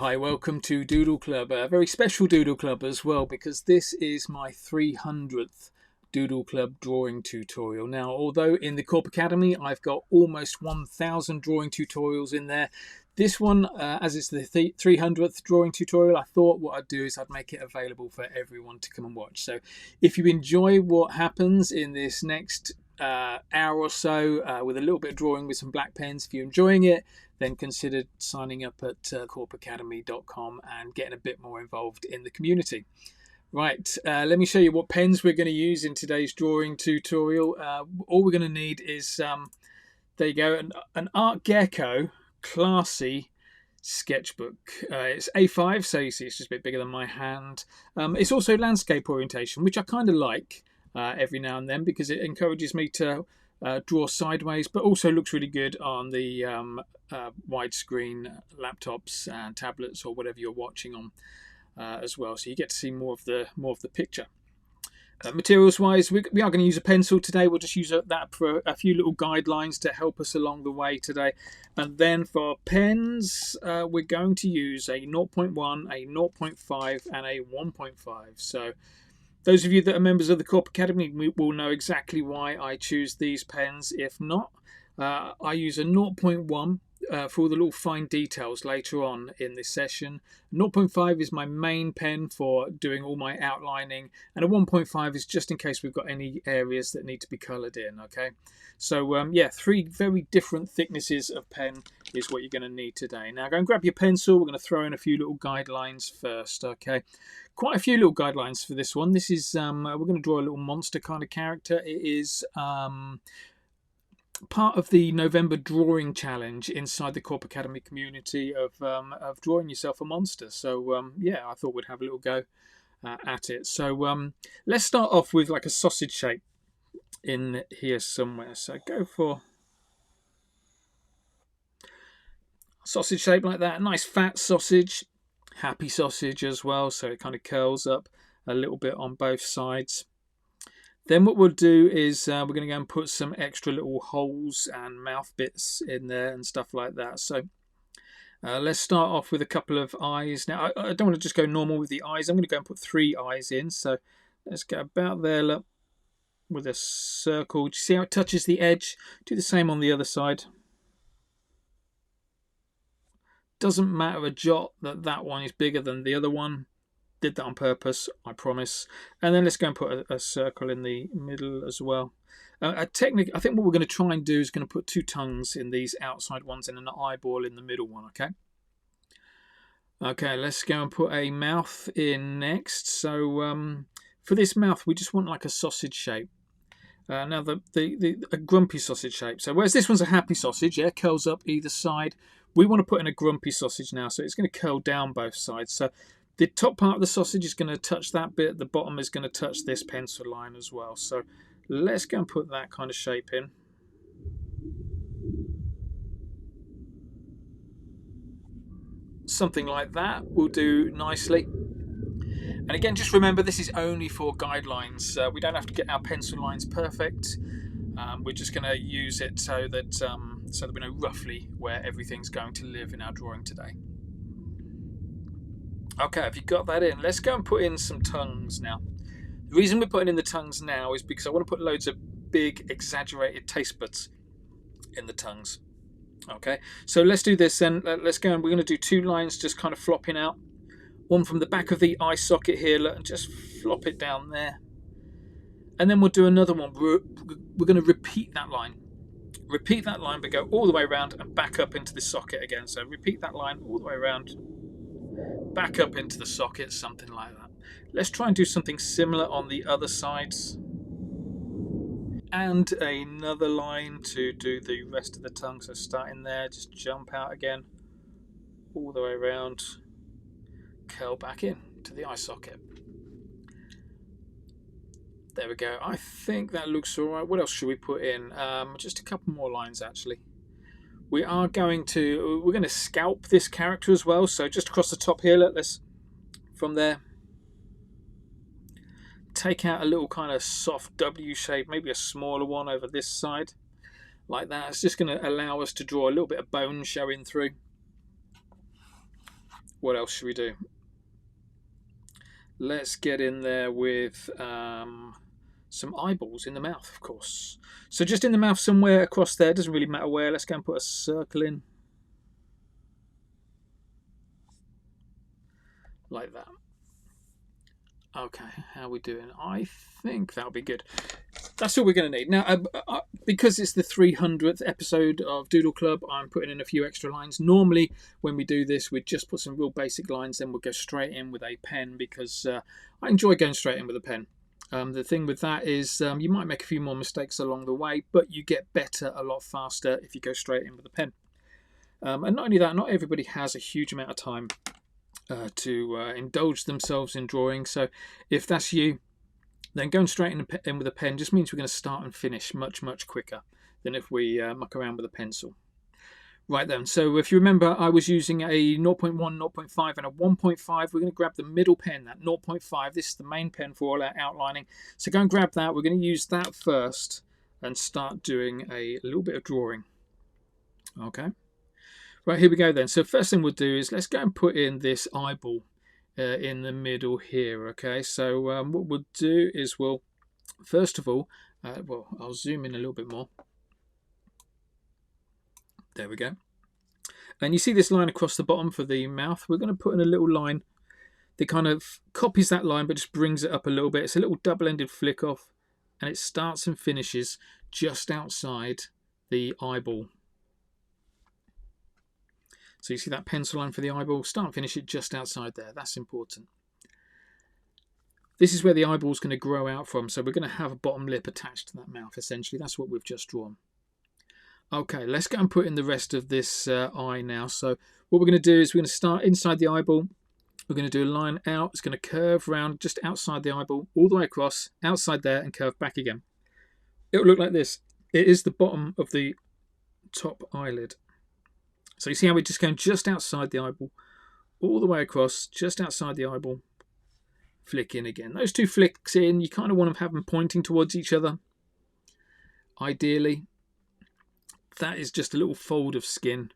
Hi, welcome to Doodle Club, a very special Doodle Club as well, because this is my 300th Doodle Club drawing tutorial. Now, although in the Korp Academy I've got almost 1,000 drawing tutorials in there, this one, as it's the 300th drawing tutorial, I thought what I'd do is I'd make it available for everyone to come and watch. So if you enjoy what happens in this next hour or so with a little bit of drawing with some black pens, if you're enjoying it, then consider signing up at korpacademy.com and getting a bit more involved in the community. Right, let me show you what pens we're going to use in today's drawing tutorial. All we're going to need is, there you go, an Art Gecko classy sketchbook. It's A5, so you see it's just a bit bigger than my hand. It's also landscape orientation, which I kind of like every now and then because it encourages me to draw sideways, but also looks really good on the widescreen laptops and tablets or whatever you're watching on as well. So you get to see more of the picture. Materials wise, we are going to use a pencil today. We'll just use that for a few little guidelines to help us along the way today. And then for pens, we're going to use a 0.1, a 0.5 and a 1.5. So those of you that are members of the Korp Academy will know exactly why I choose these pens. If not, I use a 0.1 for all the little fine details later on in this session. 0.5 is my main pen for doing all my outlining, and a 1.5 is just in case we've got any areas that need to be coloured in. Okay, so yeah, three very different thicknesses of pen is what you're going to need today. Now go and grab your pencil. We're going to throw in a few little guidelines first. Okay, quite a few little guidelines for this one. This is we're going to draw a little monster kind of character. It is part of the November drawing challenge inside the Korp Academy community of drawing yourself a monster. So yeah, I thought we'd have a little go at it. So let's start off with like a sausage shape in here somewhere. So go for sausage shape like that. Nice fat sausage, happy sausage as well. So it kind of curls up a little bit on both sides. Then what we'll do is we're going to go and put some extra little holes and mouth bits in there and stuff like that. So let's start off with a couple of eyes. Now I don't want to just go normal with the eyes. I'm going to go and put 3 eyes in. So let's go about there, look, with a circle. Do you see how it touches the edge? Do the same on the other side. Doesn't matter a jot that one is bigger than the other one. Did that on purpose, I promise. And then let's go and put a circle in the middle as well. I think what we're going to try and do is going to put 2 tongues in these outside ones and an eyeball in the middle one. Okay, let's go and put a mouth in next. So for this mouth we just want like a sausage shape. Now a grumpy sausage shape. So whereas this one's a happy sausage, yeah, curls up either side, we want to put in a grumpy sausage now, so it's going to curl down both sides. So the top part of the sausage is going to touch that bit, the bottom is going to touch this pencil line as well. So let's go and put that kind of shape in. Something like that will do nicely. And again, just remember this is only for guidelines. We don't have to get our pencil lines perfect. We're just going to use it so that we know roughly where everything's going to live in our drawing today. Okay, have you got that in? Let's go and put in some tongues now. The reason we're putting in the tongues now is because I want to put loads of big, exaggerated taste buds in the tongues. Okay, so let's do this then. Let's go and we're going to do 2 lines just kind of flopping out. One from the back of the eye socket here, look, and just flop it down there. And then we'll do another one. We're going to repeat that line. Repeat that line, but go all the way around and back up into the socket again. So repeat that line all the way around, back up into the socket, something like that. Let's try and do something similar on the other sides. And another line to do the rest of the tongue. So starting there, just jump out again, all the way around, curl back in to the eye socket. There we go. I think that looks all right. What else should we put in? Just a couple more lines actually. We're going to scalp this character as well. So just across the top here, let's from there take out a little kind of soft W shape, maybe a smaller one over this side, like that. It's just going to allow us to draw a little bit of bone showing through. what else should we do? Let's get in there with some eyeballs in the mouth, of course. So just in the mouth somewhere across there, doesn't really matter where. Let's go and put a circle in. Like that. Okay, how are we doing? I think that'll be good. That's all we're going to need. Now, because it's the 300th episode of Doodle Club, I'm putting in a few extra lines. Normally, when we do this, we just put some real basic lines, then we'll go straight in with a pen, because I enjoy going straight in with a pen. The thing with that is you might make a few more mistakes along the way, but you get better a lot faster if you go straight in with a pen. And not only that, not everybody has a huge amount of time to indulge themselves in drawing. So if that's you, then going straight in with a pen just means we're going to start and finish much quicker than if we muck around with a pencil. Right then, so if you remember, I was using a 0.1, 0.5 and a 1.5. We're going to grab the middle pen, that 0.5. This is the main pen for all our outlining. So go and grab that. We're going to use that first and start doing a little bit of drawing. Okay. Right, here we go then. So first thing we'll do is let's go and put in this eyeball in the middle here. Okay, so what we'll do is we'll, first of all, well, I'll zoom in a little bit more. There we go. And you see this line across the bottom for the mouth. We're going to put in a little line that kind of copies that line but just brings it up a little bit. It's a little double-ended flick off, and it starts and finishes just outside the eyeball. So you see that pencil line for the eyeball, start and finish it just outside there. That's important. This is where the eyeball's going to grow out from, so we're going to have a bottom lip attached to that mouth, essentially. That's what we've just drawn. Okay, let's go and put in the rest of this eye now. So what we're going to do is we're going to start inside the eyeball. We're going to do a line out. It's going to curve round just outside the eyeball, all the way across, outside there, and curve back again. It'll look like this. It is the bottom of the top eyelid. So you see how we're just going just outside the eyeball, all the way across, just outside the eyeball, flick in again. Those two flicks in, you kind of want to have them pointing towards each other. Ideally, that is just a little fold of skin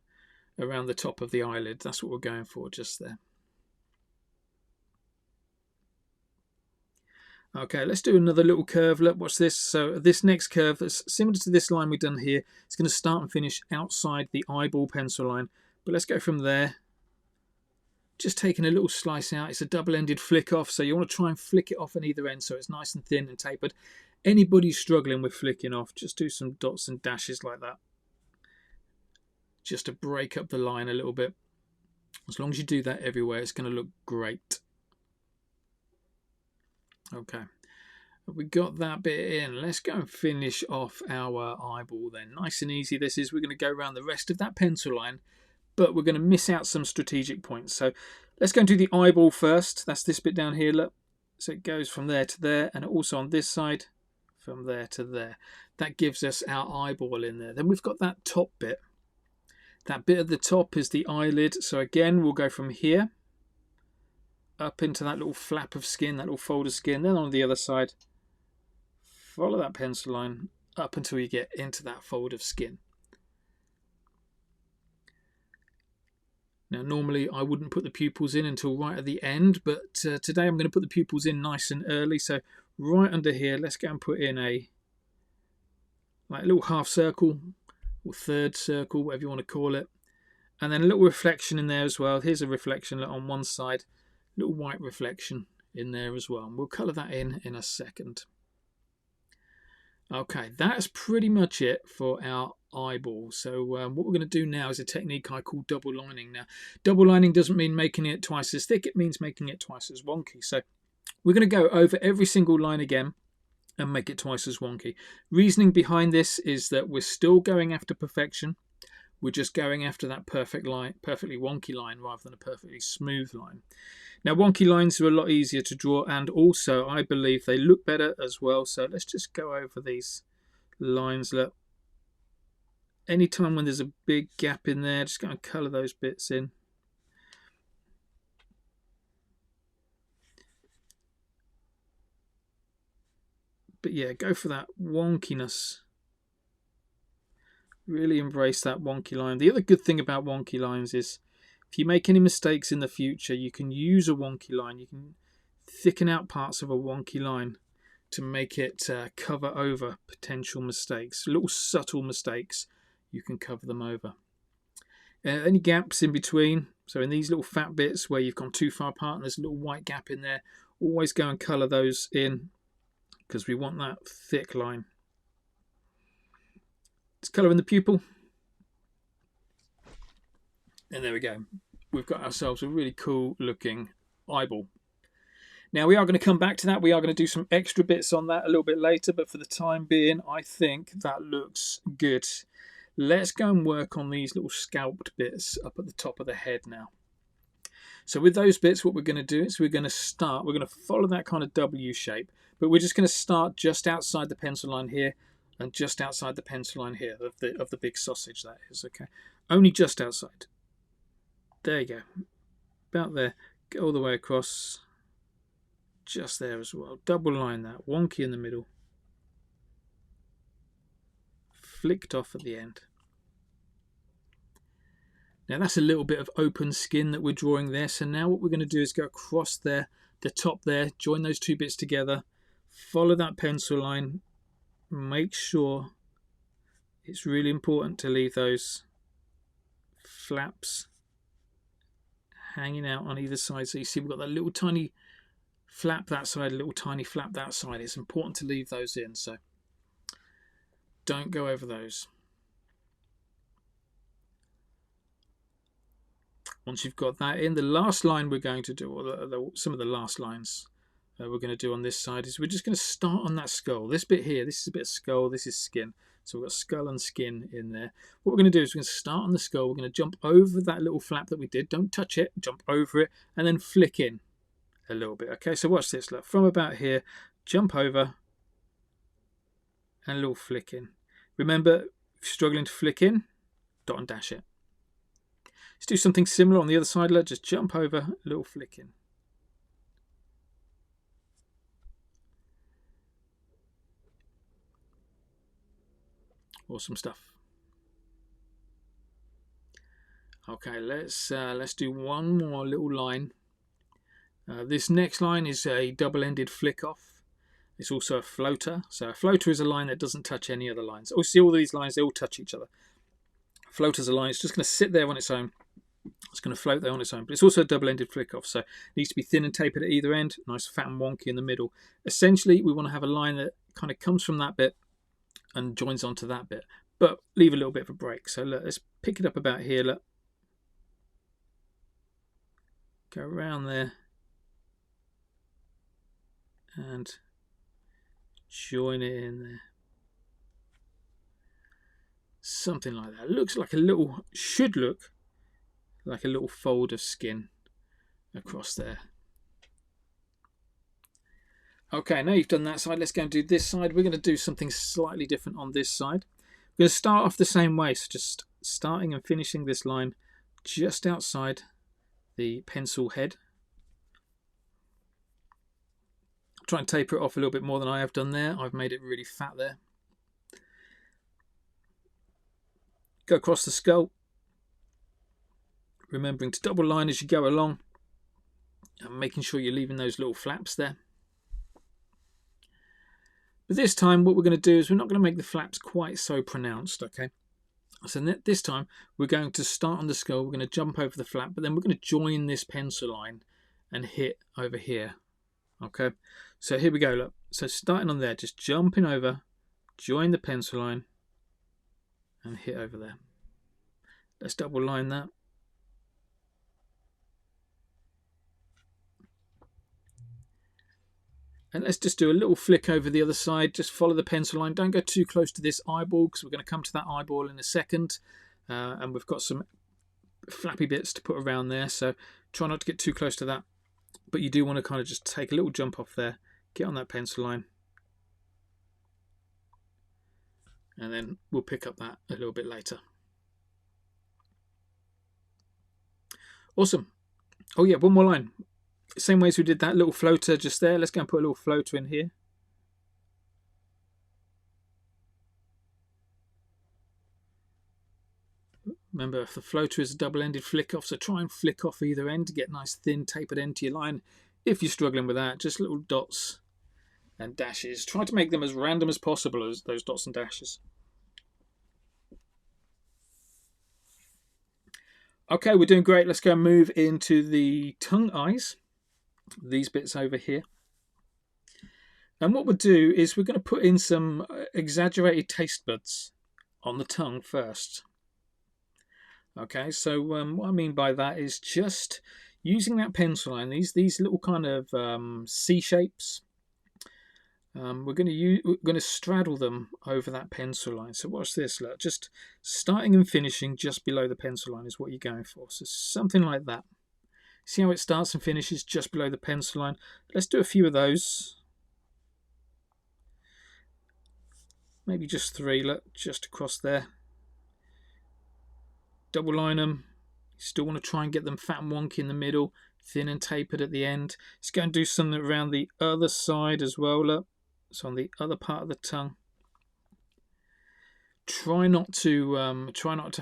around the top of the eyelid. That's what we're going for just there. Okay, let's do another little curve. Look, watch this. So this next curve is similar to this line we've done here. It's going to start and finish outside the eyeball pencil line. But let's go from there. Just taking a little slice out. It's a double-ended flick off, so you want to try and flick it off on either end so it's nice and thin and tapered. Anybody struggling with flicking off, just do some dots and dashes like that, just to break up the line a little bit. As long as you do that everywhere, it's going to look great. Okay, we got that bit in. Let's go and finish off our eyeball then. Nice and easy this is. We're going to go around the rest of that pencil line, but we're going to miss out some strategic points. So let's go and do the eyeball first. That's this bit down here, look. So it goes from there to there, and also on this side, from there to there. That gives us our eyeball in there. Then we've got that top bit. That bit at the top is the eyelid. So again, we'll go from here up into that little flap of skin, that little fold of skin. Then on the other side, follow that pencil line up until you get into that fold of skin. Now, normally I wouldn't put the pupils in until right at the end, but today I'm going to put the pupils in nice and early. So right under here, let's go and put in a little half circle or third circle, whatever you want to call it. And then a little reflection in there as well. Here's a reflection on one side, little white reflection in there as well. And we'll colour that in a second. Okay, that's pretty much it for our eyeball. So what we're going to do now is a technique I call double lining. Now, double lining doesn't mean making it twice as thick. It means making it twice as wonky. So we're going to go over every single line again and make it twice as wonky. Reasoning behind this is that we're still going after perfection. We're just going after that perfect line, perfectly wonky line rather than a perfectly smooth line. Now, wonky lines are a lot easier to draw, and also I believe they look better as well. So let's just go over these lines. Look, anytime when there's a big gap in there, just go and colour those bits in. But yeah, go for that wonkiness. Really embrace that wonky line. The other good thing about wonky lines is If you make any mistakes in the future, you can use a wonky line. You can thicken out parts of a wonky line to make it cover over potential mistakes. Little subtle mistakes, you can cover them over. Any gaps in between, so in these little fat bits where you've gone too far apart and there's a little white gap in there, always go and colour those in, because we want that thick line. Let's colour in the pupil. And there we go. We've got ourselves a really cool looking eyeball. Now we are going to come back to that. We are going to do some extra bits on that a little bit later, but for the time being, I think that looks good. Let's go and work on these little scalped bits up at the top of the head now. So with those bits, what we're going to do is we're going to follow that kind of W shape, but we're just going to start just outside the pencil line here and just outside the pencil line here of the big sausage, that is, okay? Only just outside. There you go. About there. Go all the way across. Just there as well. Double line that. Wonky in the middle. Flicked off at the end. Now that's a little bit of open skin that we're drawing there. So now what we're going to do is go across there, the top there, join those two bits together, follow that pencil line, make sure, it's really important to leave those flaps hanging out on either side. So you see we've got that little tiny flap that side, a little tiny flap that side. It's important to leave those in, so don't go over those. Once you've got that in, the last line we're going to do, or some of the last lines we're going to do on this side, is we're just going to start on that skull. This bit here, this is a bit of skull, this is skin. So we've got skull and skin in there. What we're going to do is we're going to start on the skull. We're going to jump over that little flap that we did. Don't touch it. Jump over it and then flick in a little bit. Okay, so watch this. Look, from about here, jump over and a little flick in. Remember, if you're struggling to flick in, dot and dash it. Let's do something similar on the other side. Let's just jump over, a little flick in. Awesome stuff. Okay, let's do one more little line. This next line is a double-ended flick off. It's also a floater. So a floater is a line that doesn't touch any other lines. Oh, see all these lines, they all touch each other. A floater's a line, it's just going to sit there on its own. It's going to float there on its own, but it's also a double-ended flick off, so it needs to be thin and tapered at either end, nice fat and wonky in the middle. Essentially, we want to have a line that kind of comes from that bit and joins onto that bit, but leave a little bit of a break. So look, let's pick it up about here. Look, go around there and join it in there. Something like that. It looks like a little, should look like a little fold of skin across there. Okay, now you've done that side, let's go and do this side. We're going to do something slightly different on this side. We're going to start off the same way, so just starting and finishing this line just outside the pencil head. Try and taper it off a little bit more than I have done there. I've made it really fat there. Go across the skull, remembering to double line as you go along and making sure you're leaving those little flaps there. But this time what we're going to do is we're not going to make the flaps quite so pronounced, okay? So this time we're going to start on the skull, we're going to jump over the flap, but then we're going to join this pencil line and hit over here, okay? So here we go, look. So starting on there, just jumping over, join the pencil line and hit over there. Let's double line that. And let's just do a little flick over the other side. Just follow the pencil line. Don't go too close to this eyeball because we're going to come to that eyeball in a second. And we've got some flappy bits to put around there. So try not to get too close to that. But you do want to kind of just take a little jump off there. Get on that pencil line. And then we'll pick up that a little bit later. Awesome. Oh yeah, one more line. Same way as we did that little floater just there. Let's go and put a little floater in here. Remember, if the floater is a double-ended flick off, so try and flick off either end to get a nice thin tapered end to your line. If you're struggling with that, just little dots and dashes. Try to make them as random as possible, as those dots and dashes. Okay, we're doing great. Let's go and move into the tongue eyes, these bits over here. And what we'll do is we're going to put in some exaggerated taste buds on the tongue first. Okay, so what I mean by that is just using that pencil line, these little kind of C shapes. We're going to straddle them over that pencil line. So watch this, look, just starting and finishing just below the pencil line is what you're going for. So something like that. See how it starts and finishes just below the pencil line? Let's do a few of those. Maybe just 3, look, just across there. Double line them. You still want to try and get them fat and wonky in the middle, thin and tapered at the end. Let's go and do something around the other side as well, look. So on the other part of the tongue, try not to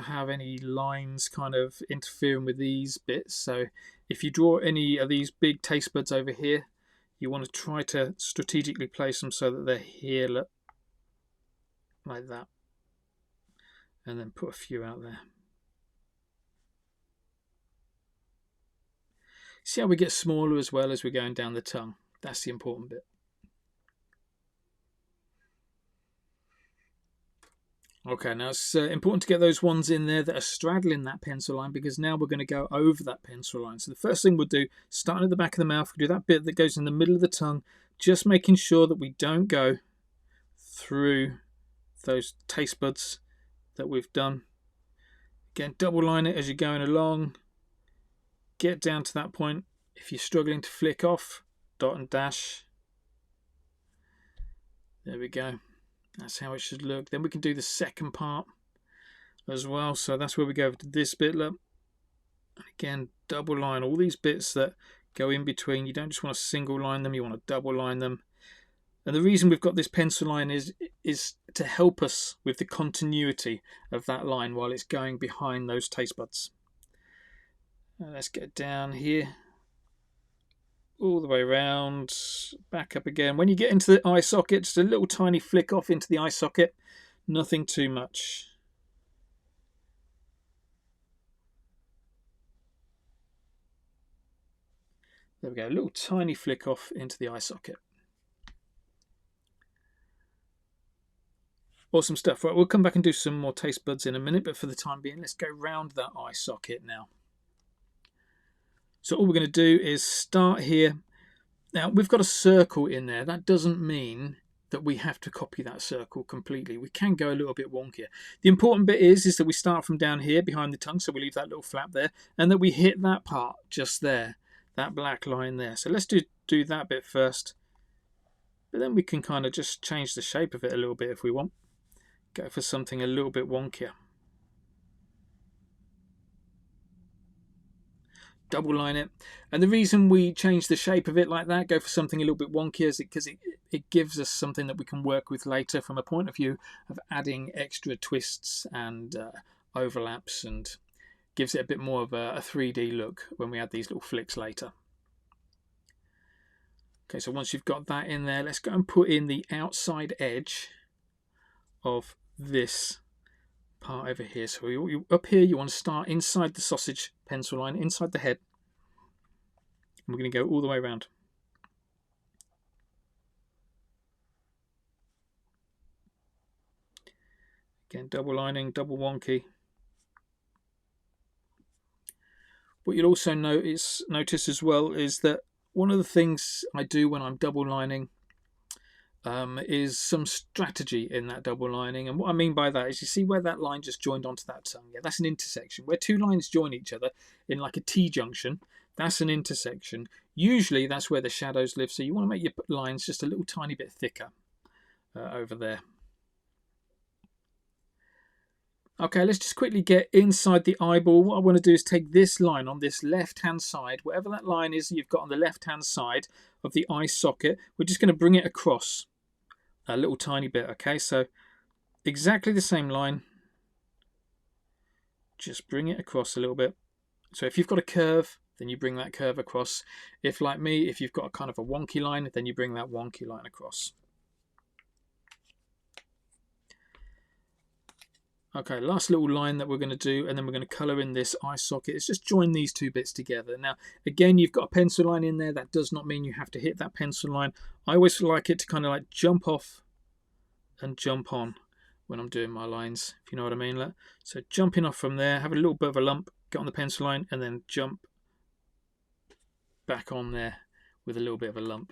have any lines kind of interfering with these bits. So if you draw any of these big taste buds over here, you want to try to strategically place them so that they're here, look, like that, and then put a few out there. See how we get smaller as well as we're going down the tongue? That's the important bit. Okay, now it's important to get those ones in there that are straddling that pencil line, because now we're going to go over that pencil line. So the first thing we'll do, starting at the back of the mouth, we'll do that bit that goes in the middle of the tongue, just making sure that we don't go through those taste buds that we've done. Again, double line it as you're going along. Get down to that point. If you're struggling to flick off, dot and dash. There we go. That's how it should look. Then we can do the second part as well. So that's where we go to this bit. Look. Again, double line all these bits that go in between. You don't just want to single line them, you want to double line them. And the reason we've got this pencil line is to help us with the continuity of that line while it's going behind those taste buds. Let's get down here, all the way around, back up again. When you get into the eye socket, just a little tiny flick off into the eye socket, nothing too much. There we go, a little tiny flick off into the eye socket. Awesome stuff. Right, we'll come back and do some more taste buds in a minute, but for the time being, let's go round that eye socket now. So all we're going to do is start here. Now, we've got a circle in there. That doesn't mean that we have to copy that circle completely. We can go a little bit wonkier. The important bit is that we start from down here behind the tongue, so we leave that little flap there, and that we hit that part just there, that black line there. So let's do that bit first. But then we can kind of just change the shape of it a little bit if we want. Go for something a little bit wonkier. Double line it, and the reason we change the shape of it like that, go for something a little bit wonkier, is because it gives us something that we can work with later from a point of view of adding extra twists and overlaps, and gives it a bit more of a 3D look when we add these little flicks later. Okay, so once you've got that in there, let's go and put in the outside edge of this part over here. So you up here, you want to start inside the sausage pencil line, inside the head, and we're going to go all the way around. Again, double lining, double wonky. What you'll also notice as well is that one of the things I do when I'm double lining is some strategy in that double lining. And what I mean by that is, you see where that line just joined onto that tongue? Yeah, that's an intersection. Where two lines join each other in like a T-junction, that's an intersection. Usually that's where the shadows live, so you want to make your lines just a little tiny bit thicker over there. Okay, let's just quickly get inside the eyeball. What I want to do is take this line on this left-hand side, whatever that line is you've got on the left-hand side of the eye socket, we're just going to bring it across a little tiny bit. Okay, so exactly the same line. just bring it across a little bit. So if you've got a curve, then you bring that curve across. If, like me, if you've got a kind of a wonky line, then you bring that wonky line across. Okay, last little line that we're going to do, and then we're going to colour in this eye socket. It's just join these two bits together. Now, again, you've got a pencil line in there. That does not mean you have to hit that pencil line. I always like it to kind of like jump off and jump on when I'm doing my lines, if you know what I mean. So jumping off from there, have a little bit of a lump, get on the pencil line, and then jump back on there with a little bit of a lump.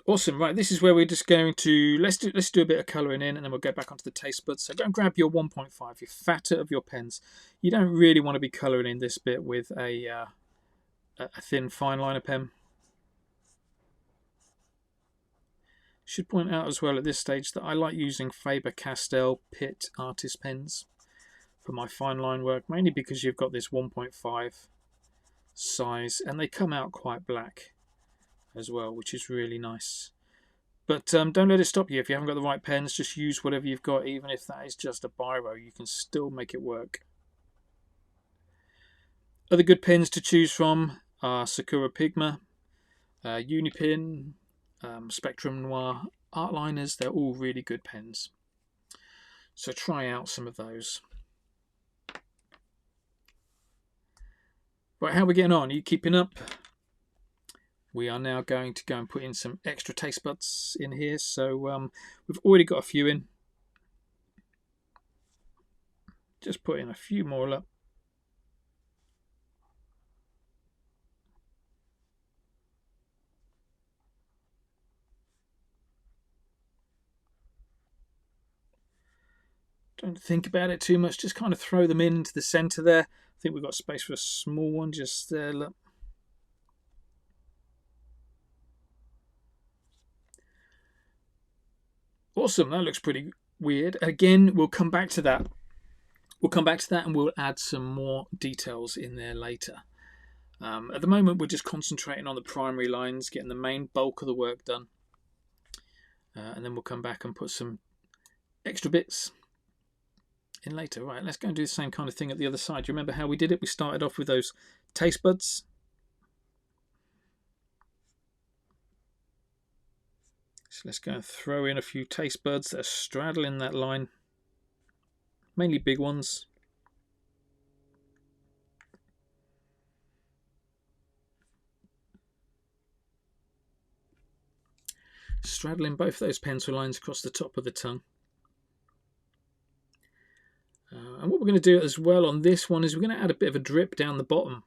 Awesome. Right, this is where we're just going to let's do a bit of colouring in, and then we'll go back onto the taste buds. So go and grab your 1.5, your fatter of your pens. You don't really want to be colouring in this bit with a thin fineliner pen. Should point out as well at this stage that I like using Faber-Castell Pitt artist pens for my fine line work, mainly because you've got this 1.5 size, and they come out quite black as well, which is really nice. But don't let it stop you. If you haven't got the right pens, just use whatever you've got. Even if that is just a biro, you can still make it work. Other good pens to choose from are Sakura Pigma, Unipin, Spectrum Noir, Art Liners. They're all really good pens, so try out some of those. Right, how are we getting on? Are you keeping up? We are now going to go and put in some extra taste buds in here. So we've already got a few in. Just put in a few more up. Don't think about it too much. Just kind of throw them into the centre there. I think we've got space for a small one just there. Look. Awesome, that looks pretty weird. Again, we'll come back to that. And we'll add some more details in there later. At the moment, we're just concentrating on the primary lines, getting the main bulk of the work done. And then we'll come back and put some extra bits in later. Right, let's go and do the same kind of thing at the other side. Do you remember how we did it? We started off with those taste buds. So let's go and throw in a few taste buds that are straddling that line, mainly big ones. Straddling both those pencil lines across the top of the tongue. And what we're going to do as well on this one is we're going to add a bit of a drip down the bottom.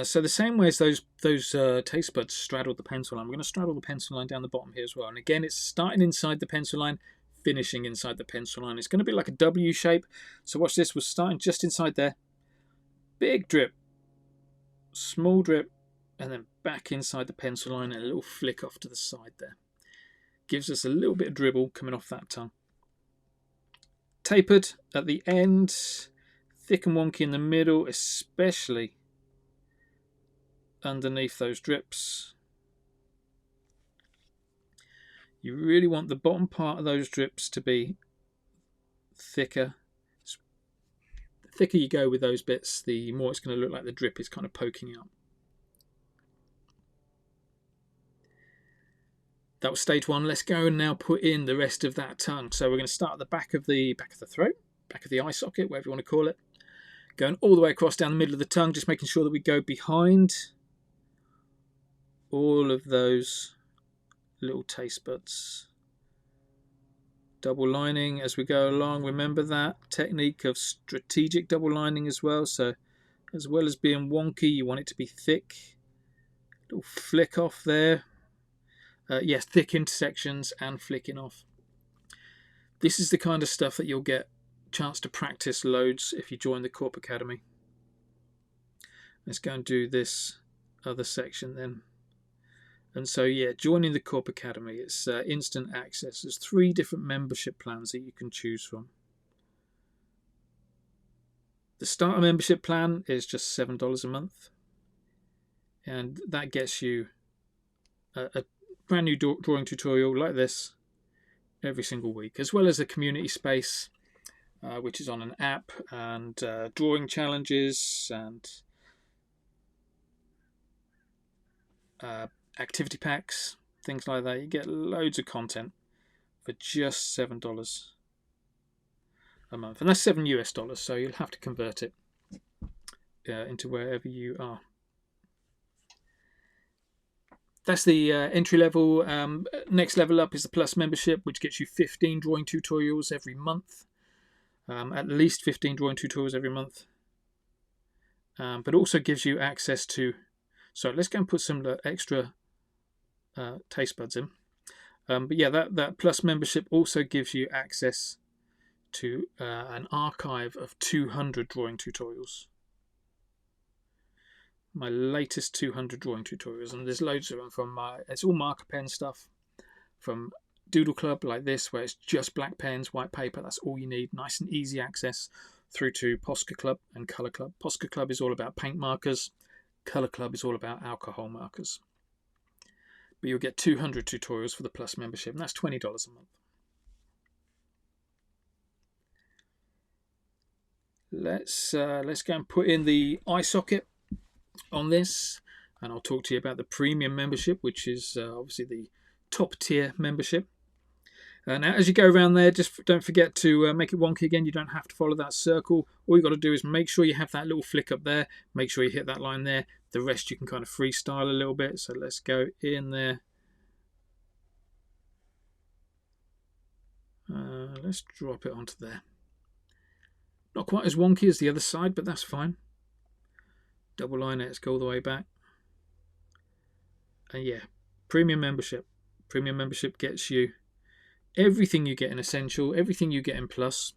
So the same way as those taste buds straddled the pencil line, we're going to straddle the pencil line down the bottom here as well. And again, it's starting inside the pencil line, finishing inside the pencil line. It's going to be like a W shape. So watch this, we're starting just inside there. Big drip, small drip, and then back inside the pencil line and a little flick off to the side there. Gives us a little bit of dribble coming off that tongue. Tapered at the end, thick and wonky in the middle, especially underneath those drips. You really want the bottom part of those drips to be thicker. The thicker you go with those bits, the more it's going to look like the drip is kind of poking out. That was stage one. Let's go and now put in the rest of that tongue. So we're going to start at the back of the throat, back of the eye socket, whatever you want to call it. Going all the way across down the middle of the tongue, just making sure that we go behind all of those little taste buds. Double lining as we go along. Remember that technique of strategic double lining as well. So as well as being wonky, you want it to be thick. Little flick off there. Yes, thick intersections and flicking off. This is the kind of stuff that you'll get a chance to practice loads if you join the Korp Academy. Let's go and do this other section then. And so, yeah, joining the Korp Academy, it's instant access. There's 3 different membership plans that you can choose from. The starter membership plan is just $7 a month. And that gets you a brand new drawing tutorial like this every single week, as well as a community space, which is on an app, and drawing challenges and activity packs, things like that. You get loads of content for just $7 a month, and that's $7 US, so you'll have to convert it into wherever you are. That's the entry level. Next level up is the Plus membership, which gets you 15 drawing tutorials every month. At least 15 drawing tutorials every month. But also gives you access to... So let's go and put some extra taste buds in. But yeah, that Plus membership also gives you access to an archive of 200 drawing tutorials. My latest 200 drawing tutorials, and there's loads of them from it's all marker pen stuff, from Doodle Club like this, where it's just black pens, white paper, that's all you need, nice and easy access, through to Posca Club and Colour Club. Posca Club is all about paint markers, Colour Club is all about alcohol markers. But you'll get 200 tutorials for the Plus membership, and that's $20 a month. Let's go and put in the eye socket on this, and I'll talk to you about the premium membership, which is obviously the top tier membership. Now, as you go around there, just don't forget to make it wonky again. You don't have to follow that circle. All you've got to do is make sure you have that little flick up there. Make sure you hit that line there. The rest you can kind of freestyle a little bit. So let's go in there. Let's drop it onto there. Not quite as wonky as the other side, but that's fine. Double line it, let's go all the way back. And yeah, premium membership. Premium membership gets you everything you get in Essential, everything you get in Plus.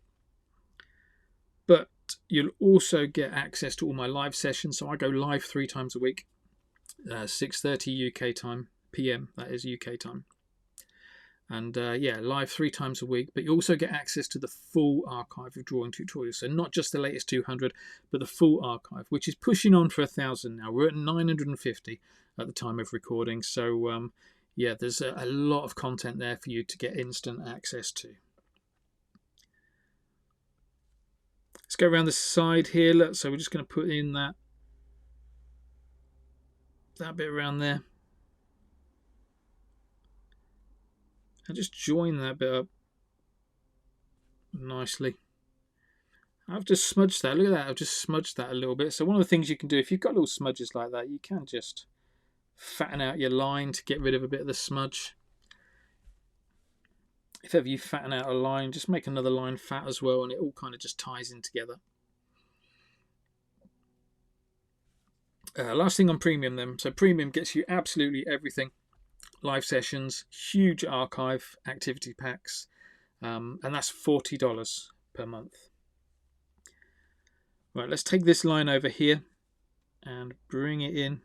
But you'll also get access to all my live sessions. So I go live 3 times a week, 6:30 UK time, PM, that is UK time. And yeah, live 3 times a week. But you also get access to the full archive of drawing tutorials. So not just the latest 200, but the full archive, which is pushing on for 1,000 now. We're at 950 at the time of recording. So yeah, there's a lot of content there for you to get instant access to. Let's go around the side here. Look, so we're just going to put in that bit around there. And just join that bit up nicely. I've just smudged that. Look at that. I've just smudged that a little bit. So one of the things you can do, if you've got little smudges like that, you can just fatten out your line to get rid of a bit of the smudge. If ever you fatten out a line, just make another line fat as well, and it all kind of just ties in together. Last thing on premium then. So premium gets you absolutely everything. Live sessions, huge archive, activity packs, and that's $40 per month. Right, let's take this line over here and bring it in.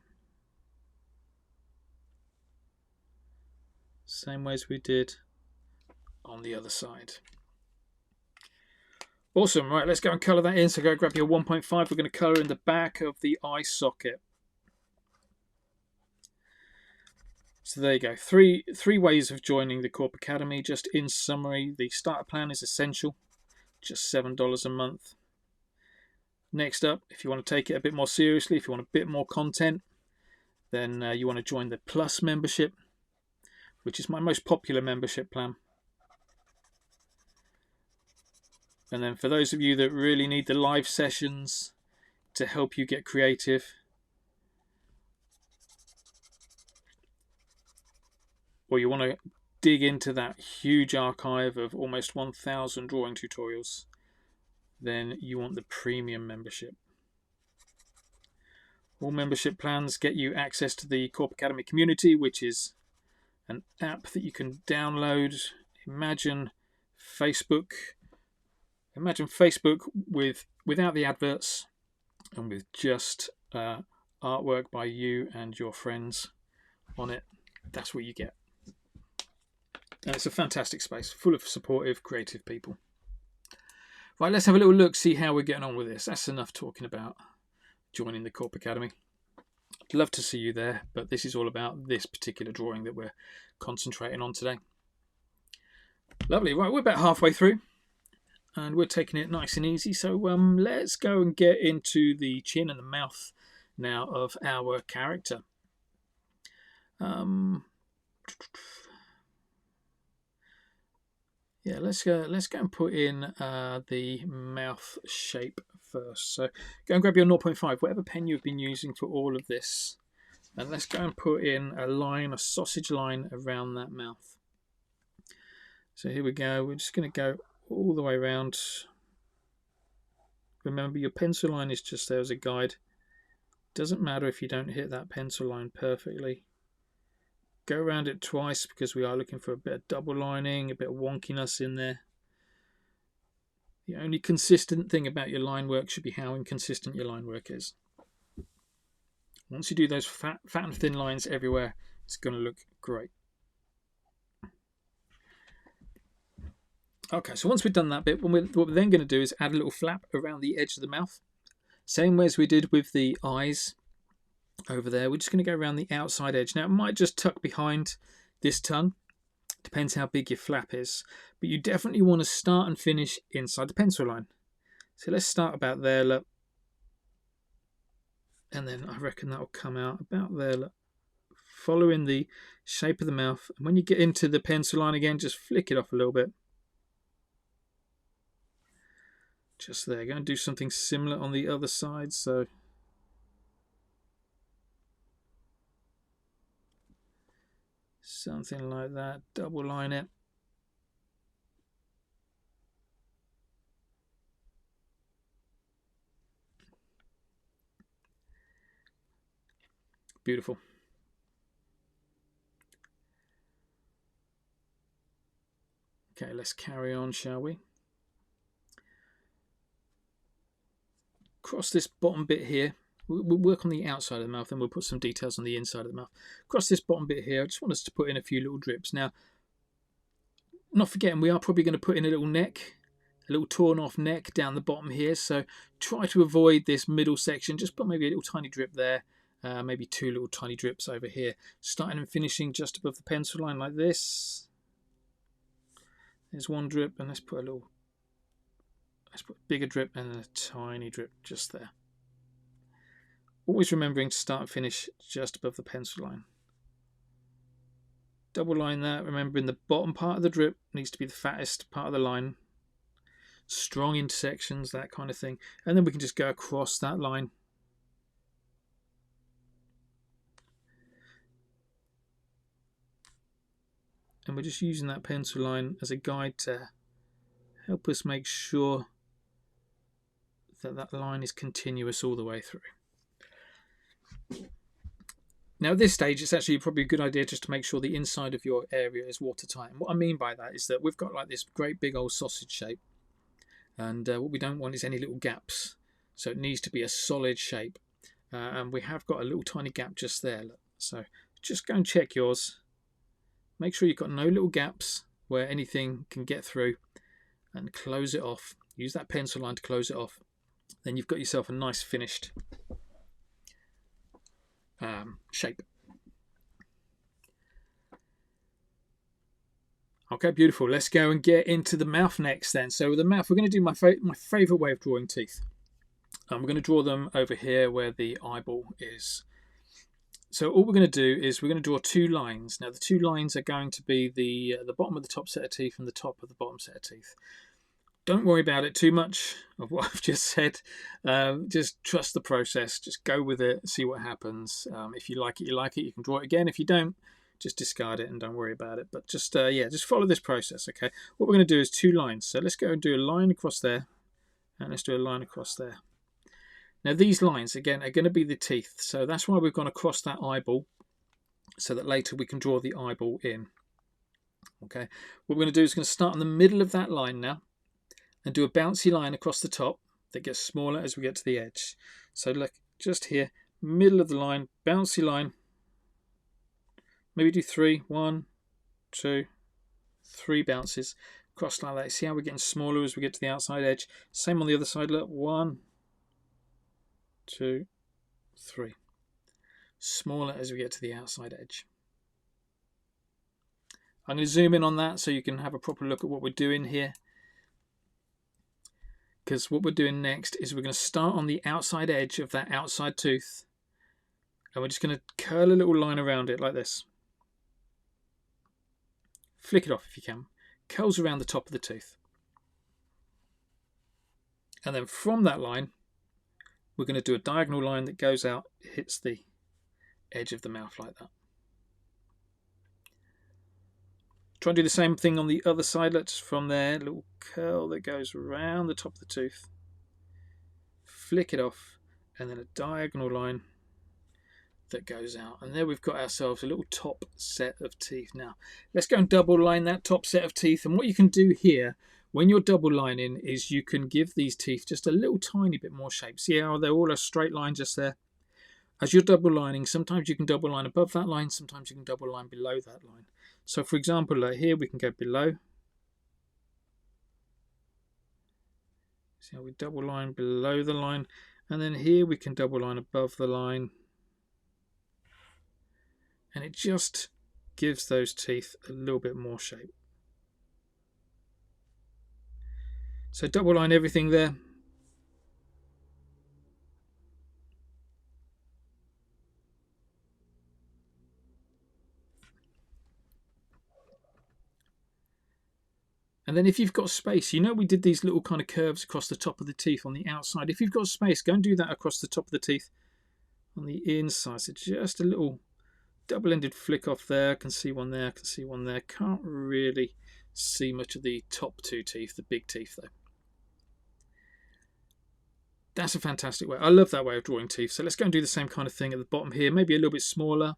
Same way as we did on the other side. Awesome, right, let's go and colour that in. So go grab your 1.5, we're going to colour in the back of the eye socket. So there you go, three ways of joining the Korp Academy. Just in summary, the starter plan is Essential, just $7 a month. Next up, if you want to take it a bit more seriously, if you want a bit more content, then you want to join the Plus membership, which is my most popular membership plan. And then for those of you that really need the live sessions to help you get creative, or you want to dig into that huge archive of almost 1,000 drawing tutorials, then you want the premium membership. All membership plans get you access to the Korp Academy community, which is an app that you can download. Imagine Facebook without the adverts and with just artwork by you and your friends on it. That's what you get. And it's a fantastic space, full of supportive, creative people. Right, let's have a little look, see how we're getting on with this. That's enough talking about joining the Korp Academy. I'd love to see you there, but this is all about this particular drawing that we're concentrating on today. Lovely. Right, we're about halfway through, and we're taking it nice and easy. So let's go and get into the chin and the mouth now of our character. Yeah, let's go and put in the mouth shape first. So go and grab your 0.5, whatever pen you've been using for all of this, and let's go and put in a line, a sausage line around that mouth. So here we go. We're just going to go all the way around. Remember, your pencil line is just there as a guide. Doesn't matter if you don't hit that pencil line perfectly. Go around it twice because we are looking for a bit of double lining, a bit of wonkiness in there. The only consistent thing about your line work should be how inconsistent your line work is. Once you do those fat and thin lines everywhere, it's going to look great. Okay, so once we've done that bit, what we're then going to do is add a little flap around the edge of the mouth. Same way as we did with the eyes over there. We're just going to go around the outside edge. Now, it might just tuck behind this tongue. Depends how big your flap is. But you definitely want to start and finish inside the pencil line. So let's start about there, look. And then I reckon that will come out about there, look. Following the shape of the mouth. And when you get into the pencil line again, just flick it off a little bit. Just there. Go and do something similar on the other side. So something like that. Double line it. Beautiful. Okay, let's carry on, shall we? Across this bottom bit here, we'll work on the outside of the mouth and we'll put some details on the inside of the mouth. Across this bottom bit here, I just want us to put in a few little drips. Now, not forgetting, we are probably going to put in a little neck, a little torn off neck down the bottom here. So try to avoid this middle section. Just put maybe a little tiny drip there, maybe two little tiny drips over here. Starting and finishing just above the pencil line like this. There's one drip, and let's put a bigger drip and a tiny drip just there. Always remembering to start and finish just above the pencil line. Double line that, remembering the bottom part of the drip needs to be the fattest part of the line. Strong intersections, that kind of thing. And then we can just go across that line. And we're just using that pencil line as a guide to help us make sure that that line is continuous all the way through. Now at this stage, it's actually probably a good idea just to make sure the inside of your area is watertight. And what I mean by that is that we've got like this great big old sausage shape, and what we don't want is any little gaps. So it needs to be a solid shape, and we have got a little tiny gap just there. Look. So just go and check yours. Make sure you've got no little gaps where anything can get through, and close it off. Use that pencil line to close it off. Then you've got yourself a nice finished shape. Okay, beautiful. Let's go and get into the mouth next then. So with the mouth, we're going to do my favourite way of drawing teeth. We're going to draw them over here where the eyeball is. So all we're going to do is we're going to draw two lines. Now the two lines are going to be the bottom of the top set of teeth and the top of the bottom set of teeth. Don't worry about it too much of what I've just said. Just trust the process. Just go with it. See what happens. If you like it, you like it. You can draw it again. If you don't, just discard it and don't worry about it. But just just follow this process. Okay. What we're going to do is two lines. So let's go and do a line across there, and let's do a line across there. Now these lines again are going to be the teeth. So that's why we've gone across that eyeball, so that later we can draw the eyeball in. Okay. What we're going to do is going to start in the middle of that line now, and do a bouncy line across the top that gets smaller as we get to the edge. So look, just here, middle of the line, bouncy line. Maybe do three. 1, 2, 3 bounces across like that. See how we're getting smaller as we get to the outside edge. Same on the other side. Look, 1, 2, 3. Smaller as we get to the outside edge. I'm going to zoom in on that so you can have a proper look at what we're doing here. Because what we're doing next is we're going to start on the outside edge of that outside tooth. And we're just going to curl a little line around it like this. Flick it off if you can. Curls around the top of the tooth. And then from that line, we're going to do a diagonal line that goes out, hits the edge of the mouth like that. Try and do the same thing on the other side. Let's from there, a little curl that goes around the top of the tooth. Flick it off, and then a diagonal line that goes out. And there we've got ourselves a little top set of teeth. Now, let's go and double line that top set of teeth. And what you can do here, when you're double lining, is you can give these teeth just a little tiny bit more shape. See how they're all a straight line just there? As you're double lining, sometimes you can double line above that line, sometimes you can double line below that line. So for example, like here we can go below. See how we double line below the line, and then here we can double line above the line. And it just gives those teeth a little bit more shape. So double line everything there. And then if you've got space, you know we did these little kind of curves across the top of the teeth on the outside. If you've got space, go and do that across the top of the teeth on the inside. So just a little double-ended flick off there. I can see one there, I can see one there. Can't really see much of the top two teeth, the big teeth though. That's a fantastic way. I love that way of drawing teeth. So let's go and do the same kind of thing at the bottom here. Maybe a little bit smaller.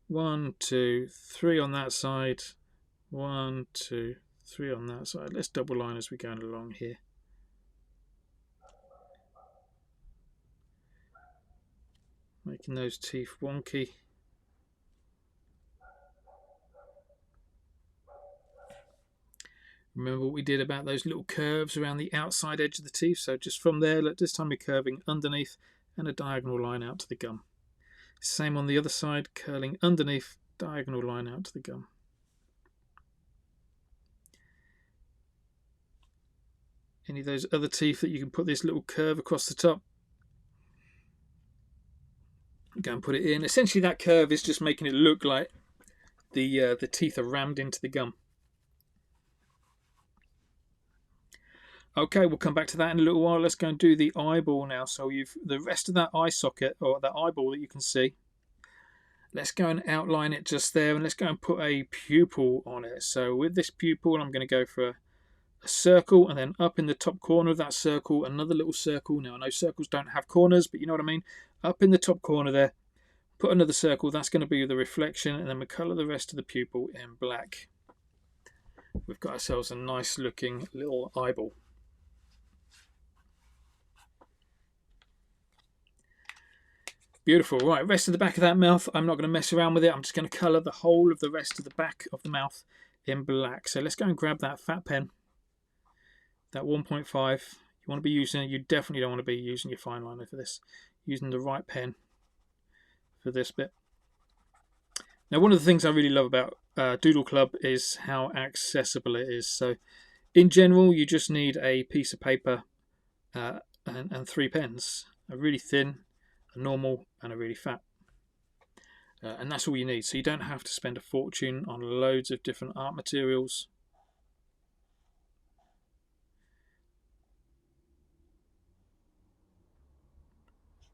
1, 2, 3 on that side. 1, 2, 3 on that side. Let's double line as we're going along here. Making those teeth wonky. Remember what we did about those little curves around the outside edge of the teeth? So just from there, this time we're curving underneath and a diagonal line out to the gum. Same on the other side, curling underneath, diagonal line out to the gum. Any of those other teeth that you can put this little curve across the top, go and put it in. Essentially that curve is just making it look like the teeth are rammed into the gum. Okay, we'll come back to that in a little while. Let's go and do the eyeball now. So you've the rest of that eye socket, or that eyeball that you can see. Let's go and outline it just there, and let's go and put a pupil on it. So with this pupil, I'm going to go for a circle, and then up in the top corner of that circle, another little circle. Now I know circles don't have corners, but you know what I mean. Up in the top corner there, put another circle. That's going to be the reflection, and then we colour the rest of the pupil in black. We've got ourselves a nice looking little eyeball. Beautiful. Right, rest of the back of that mouth, I'm not going to mess around with it. I'm just going to colour the whole of the rest of the back of the mouth in black. So let's go and grab that fat pen, that 1.5. You want to be using, you definitely don't want to be using your fineliner for this. Using the right pen for this bit. Now, one of the things I really love about Doodle Club is how accessible it is. So in general, you just need a piece of paper and 3 pens, a really thin, a normal, and a really fat, and that's all you need. So you don't have to spend a fortune on loads of different art materials.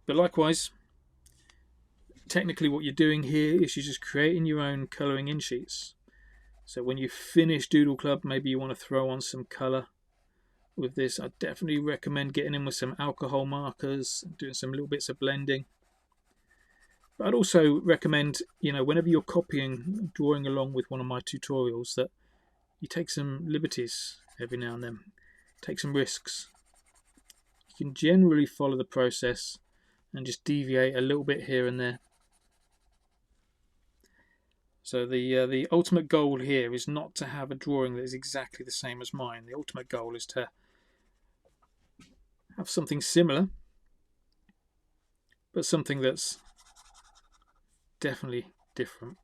But likewise, technically what you're doing here is you're just creating your own colouring in sheets. So when you finish Doodle Club, maybe you want to throw on some colour with this. I definitely recommend getting in with some alcohol markers and doing some little bits of blending. But I'd also recommend, you know, whenever you're copying, drawing along with one of my tutorials, that you take some liberties every now and then, take some risks. You can generally follow the process and just deviate a little bit here and there. So the ultimate goal here is not to have a drawing that is exactly the same as mine. The ultimate goal is to have something similar, but something that's definitely different.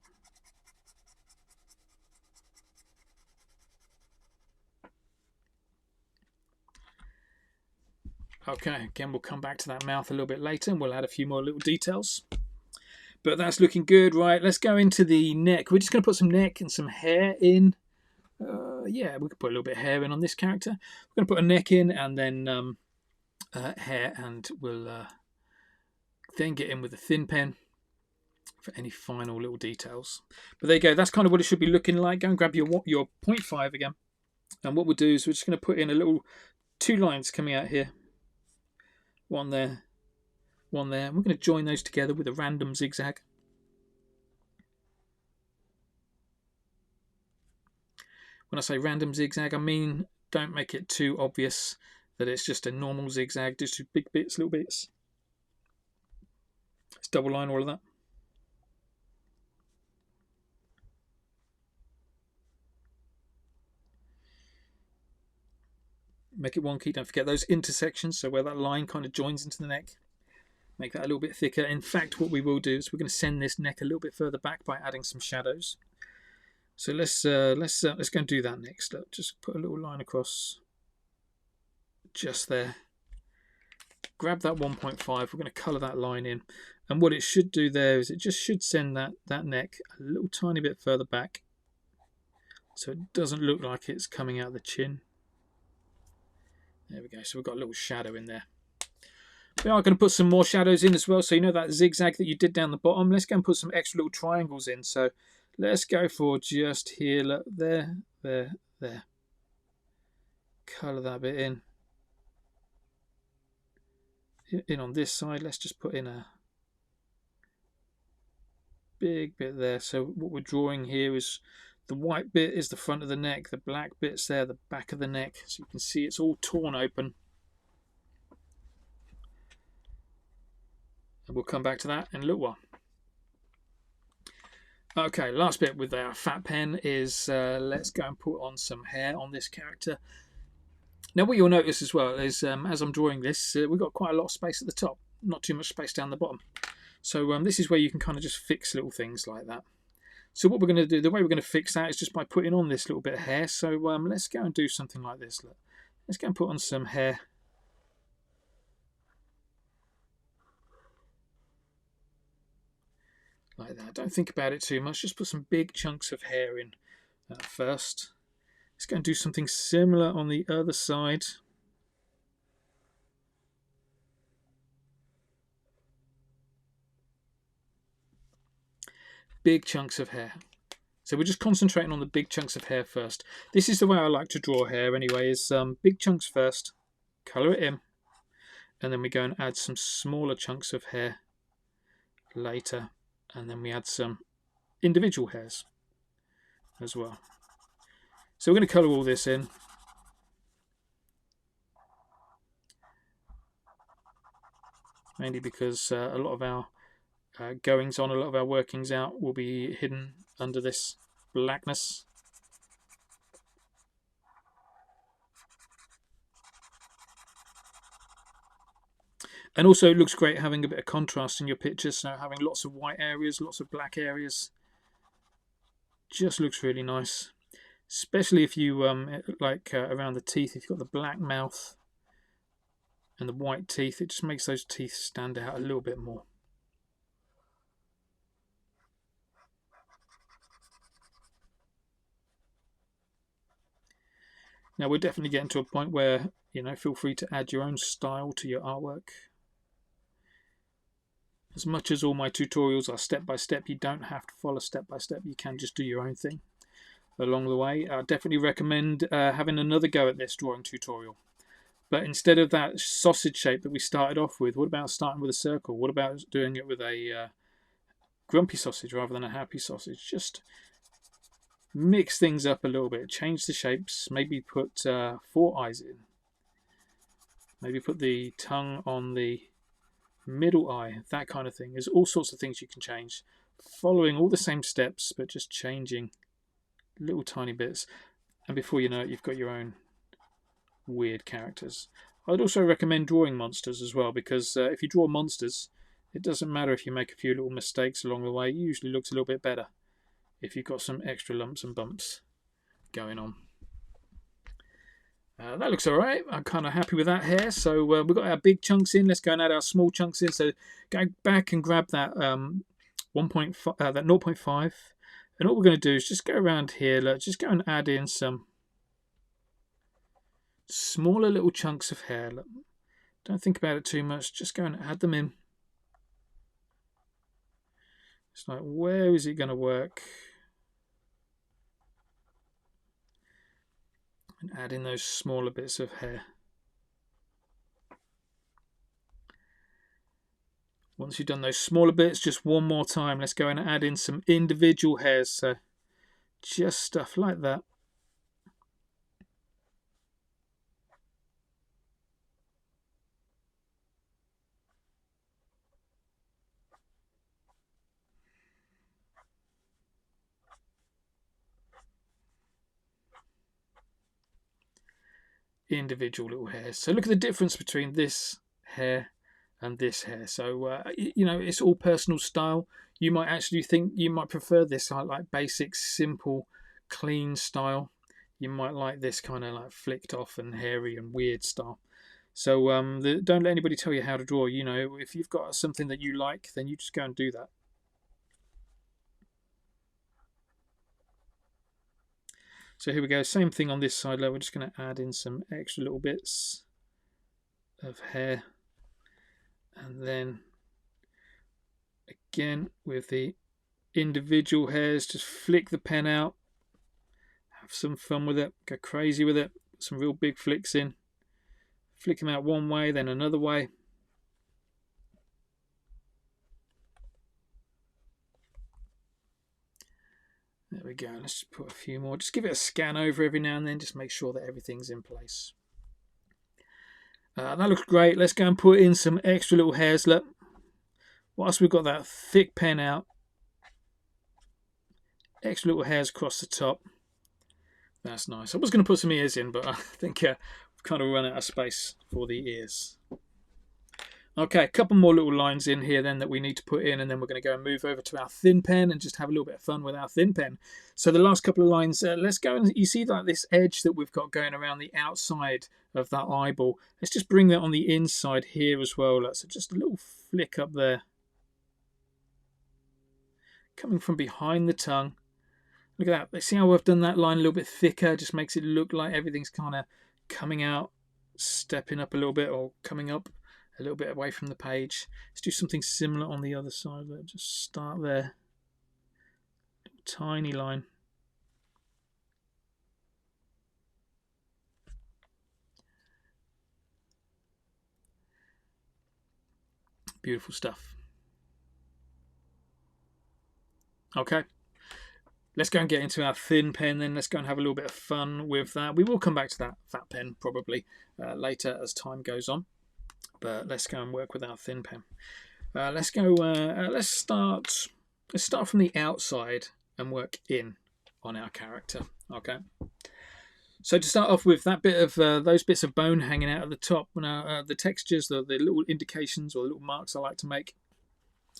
Okay, again, we'll come back to that mouth a little bit later and we'll add a few more little details. But that's looking good, right? Let's go into the neck. We're just going to put some neck and some hair in. Yeah, we could put a little bit of hair in on this character. We're going to put a neck in and then hair, and we'll then get in with a thin pen for any final little details. But there you go. That's kind of what it should be looking like. Go and grab your 0.5 again. And what we'll do is we're just going to put in a little 2 lines coming out here. One there, one there. And we're going to join those together with a random zigzag. When I say random zigzag, I mean don't make it too obvious that it's just a normal zigzag. Just do big bits, little bits. Let's double line all of that. Make it wonky. Don't forget those intersections, so where that line kind of joins into the neck. Make that a little bit thicker. In fact, what we will do is we're going to send this neck a little bit further back by adding some shadows. So let's go and do that next. Look, just put a little line across just there. Grab that 1.5. We're going to colour that line in, and what it should do there is it just should send that neck a little tiny bit further back, so it doesn't look like it's coming out of the chin. There we go. So we've got a little shadow in there. We are going to put some more shadows in as well. So you know that zigzag that you did down the bottom? Let's go and put some extra little triangles in. So let's go for just here. Look, there, there, there. Colour that bit in. In on this side, let's just put in a big bit there. So what we're drawing here is the white bit is the front of the neck, the black bit's there, the back of the neck. So you can see it's all torn open. And we'll come back to that in a little while. Okay, last bit with our fat pen is let's go and put on some hair on this character. Now what you'll notice as well is as I'm drawing this, we've got quite a lot of space at the top, not too much space down the bottom. So this is where you can kind of just fix little things like that. So what we're going to do, the way we're going to fix that is just by putting on this little bit of hair. So let's go and do something like this. Look. Let's go and put on some hair. Like that. Don't think about it too much. Just put some big chunks of hair in first. Let's go and do something similar on the other side. Big chunks of hair. So we're just concentrating on the big chunks of hair first. This is the way I like to draw hair anyway, is big chunks first, colour it in, and then we go and add some smaller chunks of hair later, and then we add some individual hairs as well. So we're going to colour all this in. Mainly because a lot of our goings on, a lot of our workings out will be hidden under this blackness. And also it looks great having a bit of contrast in your pictures, so having lots of white areas, lots of black areas, just looks really nice. Especially if you around the teeth, if you've got the black mouth and the white teeth, it just makes those teeth stand out a little bit more. Now we're definitely getting to a point where, you know, feel free to add your own style to your artwork. As much as all my tutorials are step by step, you don't have to follow step by step. You can just do your own thing along the way. I definitely recommend having another go at this drawing tutorial. But instead of that sausage shape that we started off with, what about starting with a circle? What about doing it with a grumpy sausage rather than a happy sausage? Just mix things up a little bit, change the shapes, maybe put 4 eyes in. Maybe put the tongue on the middle eye, that kind of thing. There's all sorts of things you can change, following all the same steps, but just changing little tiny bits. And before you know it, you've got your own weird characters. I'd also recommend drawing monsters as well, because if you draw monsters, it doesn't matter if you make a few little mistakes along the way. It usually looks a little bit better if you've got some extra lumps and bumps going on. That looks all right. I'm kind of happy with that hair. So we've got our big chunks in. Let's go and add our small chunks in. So go back and grab that 1.5, that 0.5. And all we're going to do is just go around here. Look, just go and add in some smaller little chunks of hair. Look, don't think about it too much. Just go and add them in. It's like, where is it going to work? And add in those smaller bits of hair. Once you've done those smaller bits, just one more time, let's go and add in some individual hairs. So just stuff like that. Individual little hairs. So look at the difference between this hair and this hair. So you know, it's all personal style. You might actually think you might prefer this like basic, simple, clean style. You might like this kind of like flicked off and hairy and weird style. So don't let anybody tell you how to draw. You know, if you've got something that you like, then you just go and do that. So here we go, same thing on this side. We're just going to add in some extra little bits of hair. And then again with the individual hairs, just flick the pen out, have some fun with it, go crazy with it, put some real big flicks in, flick them out one way, then another way. There we go. Let's just put a few more. Just give it a scan over every now and then. Just make sure that everything's in place. That looks great. Let's go and put in some extra little hairs. Look, whilst we've got that thick pen out, extra little hairs across the top. That's nice. I was going to put some ears in, but I think we've kind of run out of space for the ears. Okay, a couple more little lines in here then that we need to put in, and then we're going to go and move over to our thin pen and just have a little bit of fun with our thin pen. So the last couple of lines, let's go and you see like this edge that we've got going around the outside of that eyeball. Let's just bring that on the inside here as well. So just a little flick up there. Coming from behind the tongue. Look at that. Let's see how I've done that line a little bit thicker. Just makes it look like everything's kind of coming out, stepping up a little bit, or coming up a little bit away from the page. Let's do something similar on the other side. Let's just start there. Tiny line. Beautiful stuff. Okay. Let's go and get into our thin pen then. Let's go and have a little bit of fun with that. We will come back to that fat pen probably later as time goes on. But let's go and work with our thin pen. Let's go. Let's start from the outside and work in on our character. Okay. So to start off with, that bit of those bits of bone hanging out at the top. Now the textures, the little indications or the little marks I like to make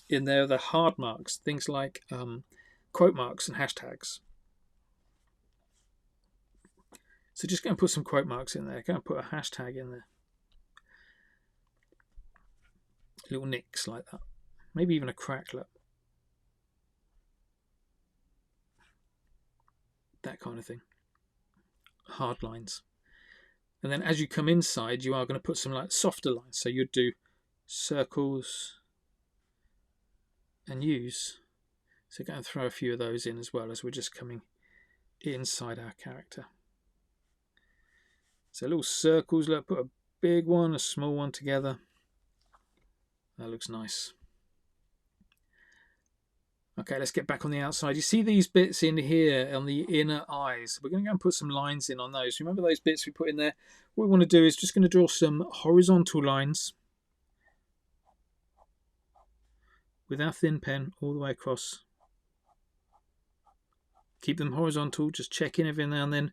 in there, the hard marks, things like quote marks and hashtags. So just go and put some quote marks in there. Go and put a hashtag in there. Little nicks like that. Maybe even a cracklet. That kind of thing. Hard lines. And then as you come inside, you are going to put some like softer lines. So you'd do circles and U's. So go and throw a few of those in as well as we're just coming inside our character. So little circles, look, put a big one, a small one together. That looks nice. Okay, let's get back on the outside. You see these bits in here on the inner eyes. We're going to go and put some lines in on those. Remember those bits we put in there? What we want to do is just going to draw some horizontal lines with our thin pen all the way across. Keep them horizontal, just checking every now and then,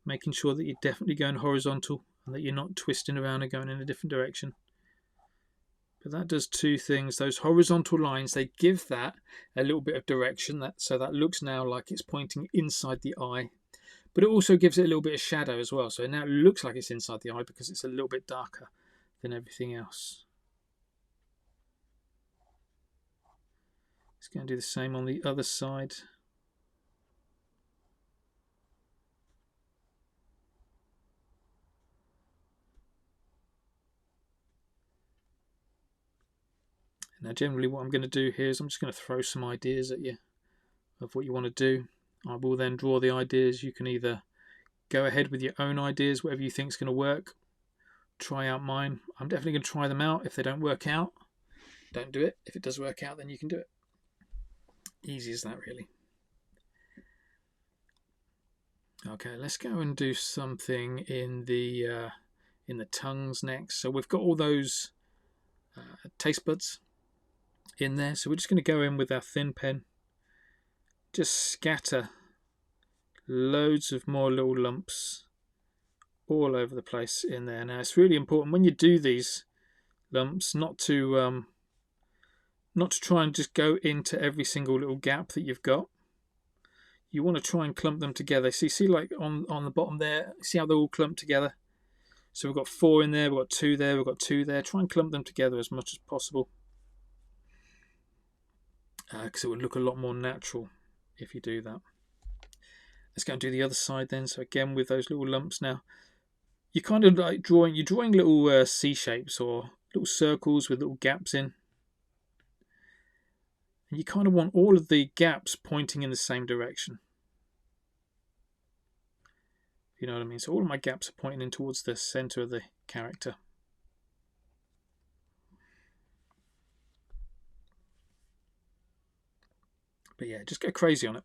making sure that you're definitely going horizontal and that you're not twisting around and going in a different direction. But that does two things. Those horizontal lines, they give that a little bit of direction, so that looks now like it's pointing inside the eye. but it also gives it a little bit of shadow as well. So now it looks like it's inside the eye because it's a little bit darker than everything else. It's going to do the same on the other side. Now generally what I'm going to do here is I'm just going to throw some ideas at you of what you want to do. I will then draw the ideas. You can either go ahead with your own ideas, whatever you think is going to work. Try out mine. I'm definitely going to try them out. If they don't work out, don't do it. If it does work out, then you can do it. Easy as that, really. Okay, let's go and do something in the tongues next. So we've got all those taste buds in there. So we're just going to go in with our thin pen, just scatter loads of more little lumps all over the place in there. Now it's really important when you do these lumps not to try and just go into every single little gap that you've got. You want to try and clump them together. So you see like on the bottom there, see how they're all clumped together? So we've got 4 in there, we've got 2 there, we've got 2 there. Try and clump them together as much as possible, because it would look a lot more natural if you do that. Let's go and do the other side then. So again with those little lumps now, you're kind of like drawing little C shapes or little circles with little gaps in. And you kind of want all of the gaps pointing in the same direction. You know what I mean? So all of my gaps are pointing in towards the center of the character. But yeah, just go crazy on it.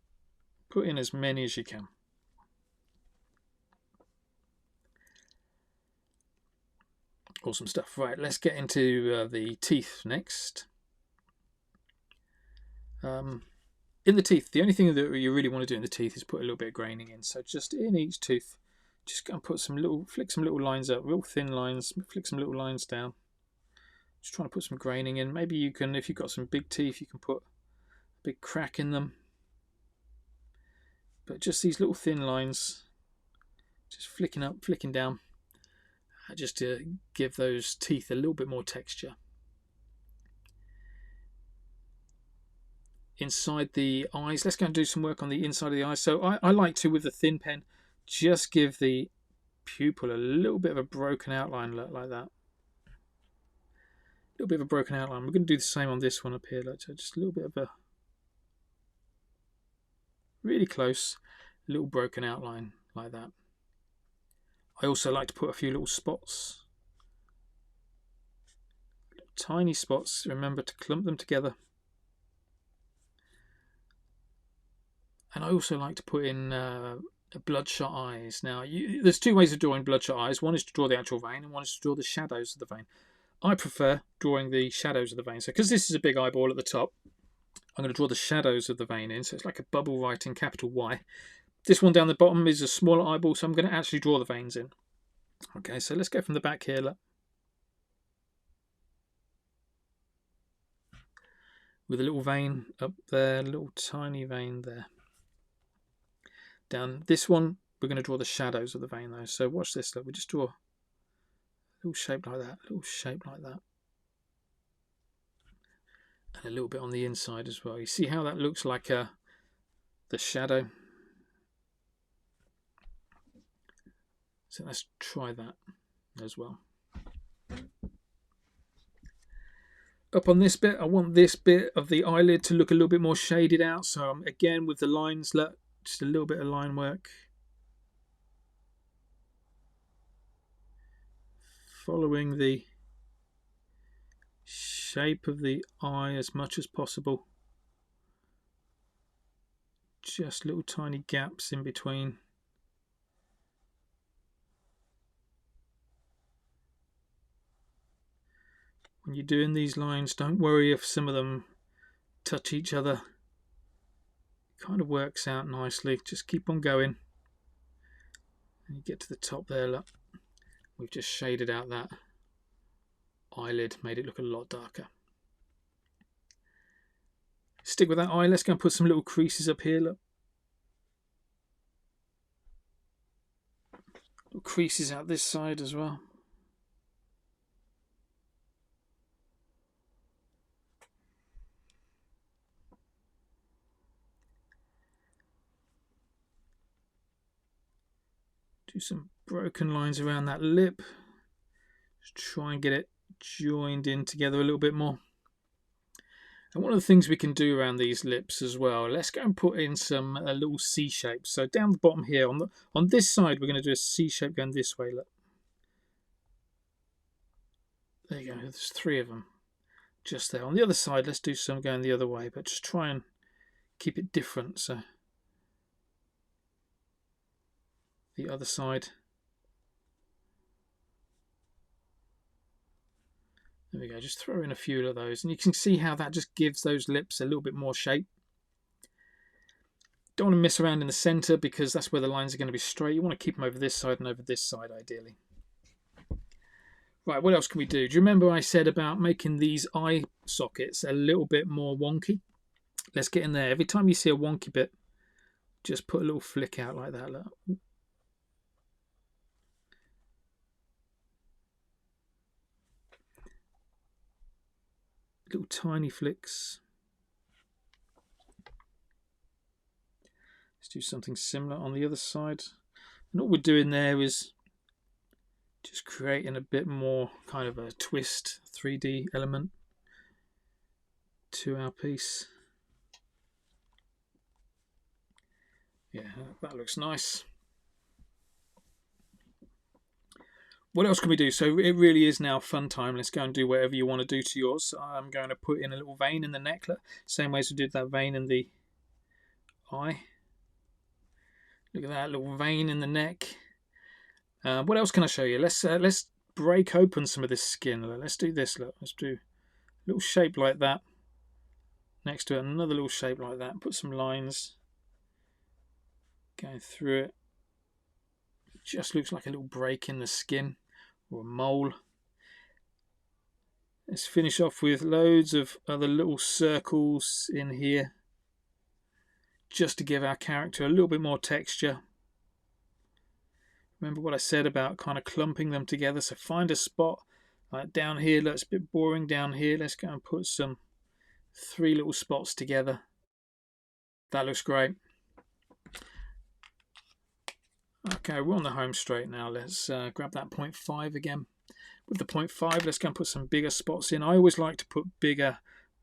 Put in as many as you can. Awesome stuff. Right, let's get into the teeth next. In the teeth, the only thing that you really want to do in the teeth is put a little bit of graining in. So just in each tooth, just go and put flick some little lines up, real thin lines, flick some little lines down. Just trying to put some graining in. Maybe you can, if you've got some big teeth, you can put a big crack in them. But just these little thin lines, just flicking up, flicking down, just to give those teeth a little bit more texture. Inside the eyes, let's go and do some work on the inside of the eyes. So I like to, with the thin pen, just give the pupil a little bit of a broken outline, like that. A little bit of a broken outline. We're going to do the same on this one up here. So just a little bit of a really close little broken outline like that. I also like to put a few little spots, little tiny spots. Remember to clump them together. And I also like to put in bloodshot eyes. Now, there's 2 ways of drawing bloodshot eyes. One is to draw the actual vein, and one is to draw the shadows of the vein. I prefer drawing the shadows of the vein. So because this is a big eyeball at the top, I'm going to draw the shadows of the vein in. So it's like a bubble writing capital Y. This one down the bottom is a smaller eyeball, so I'm going to actually draw the veins in. Okay, so let's go from the back here. Look. With a little vein up there, a little tiny vein there. Down this one, we're going to draw the shadows of the vein though. So watch this. Look, we just draw a little shape like that, a little shape like that. And a little bit on the inside as well. You see how that looks like the shadow? So let's try that as well. Up on this bit, I want this bit of the eyelid to look a little bit more shaded out. So again, with the lines, look, just a little bit of line work. Following the shape of the eye as much as possible. Just little tiny gaps in between. When you're doing these lines, don't worry if some of them touch each other. It kind of works out nicely. Just keep on going. And you get to the top there, look. We've just shaded out that eyelid, made it look a lot darker. Stick with that eye. Let's go and put some little creases up here, look. creases out this side as well. Do some broken lines around that lip. Just try and get it joined in together a little bit more. And one of the things we can do around these lips as well, let's go and put in some little C shapes. So down the bottom here, on this side, we're going to do a C shape going this way. Look. There you go, there's 3 of them just there. On the other side, let's do some going the other way, but just try and keep it different. So the other side. There we go, just throw in a few of those, and you can see how that just gives those lips a little bit more shape. Don't want to mess around in the center because that's where the lines are going to be straight. You want to keep them over this side and over this side ideally. Right, what else can we do? Do you remember I said about making these eye sockets a little bit more wonky? Let's get in there. Every time you see a wonky bit, just put a little flick out like that. Look. Little tiny flicks. Let's do something similar on the other side. And all we're doing there is just creating a bit more kind of a twist 3D element to our piece. Yeah, that looks nice. What else can we do? So it really is now fun time. Let's go and do whatever you want to do to yours. I'm going to put in a little vein in the neck, same way as we did that vein in the eye. Look at that little vein in the neck. What else can I show you? Let's break open some of this skin. Let's do this. Look, let's do a little shape like that. Next to it, another little shape like that. Put some lines going through it. It just looks like a little break in the skin or a mole. Let's finish off with loads of other little circles in here, just to give our character a little bit more texture. Remember what I said about kind of clumping them together, so find a spot like down here. Look, it's a bit boring down here. Let's go and put some 3 little spots together. That looks great. Okay, we're on the home straight now. Let's grab that 0.5 again. With the 0.5, let's go and put some bigger spots in. I always like to put bigger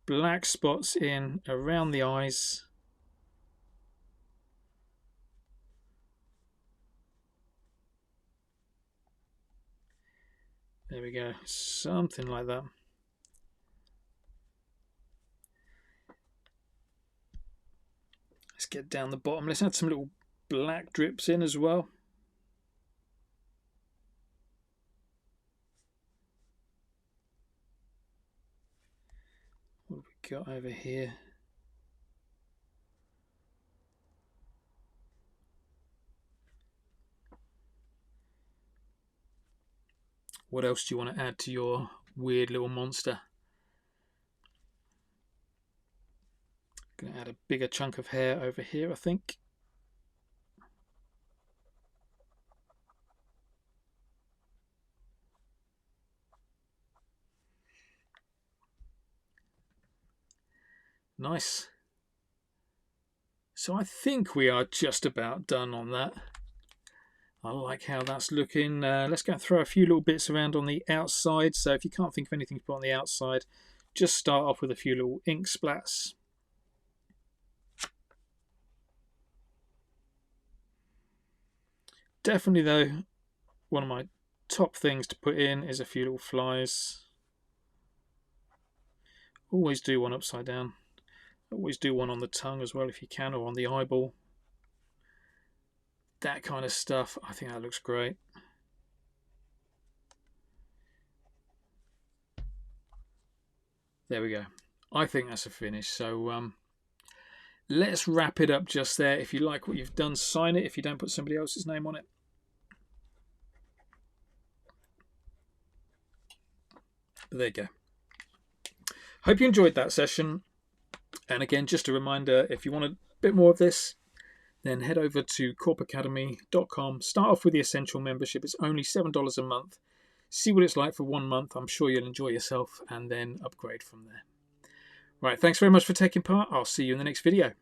black spots in around the eyes. There we go, something like that. Let's get down the bottom. Let's add some little black drips in as well. What have we got over here? What else do you want to add to your weird little monster? Going to add a bigger chunk of hair over here, I think. Nice. So I think we are just about done on that. I like how that's looking. Let's go and throw a few little bits around on the outside. So if you can't think of anything to put on the outside, just start off with a few little ink splats. Definitely though, one of my top things to put in is a few little flies. Always do one upside down. Always do one on the tongue as well if you can, or on the eyeball. That kind of stuff. I think that looks great. There we go. I think that's a finish. So let's wrap it up just there. If you like what you've done, sign it. If you don't, put somebody else's name on it. But there you go. Hope you enjoyed that session. And again, just a reminder, if you want a bit more of this, then head over to korpacademy.com. Start off with the Essential membership. It's only $7 a month. See what it's like for 1 month. I'm sure you'll enjoy yourself, and then upgrade from there. Right, thanks very much for taking part. I'll see you in the next video.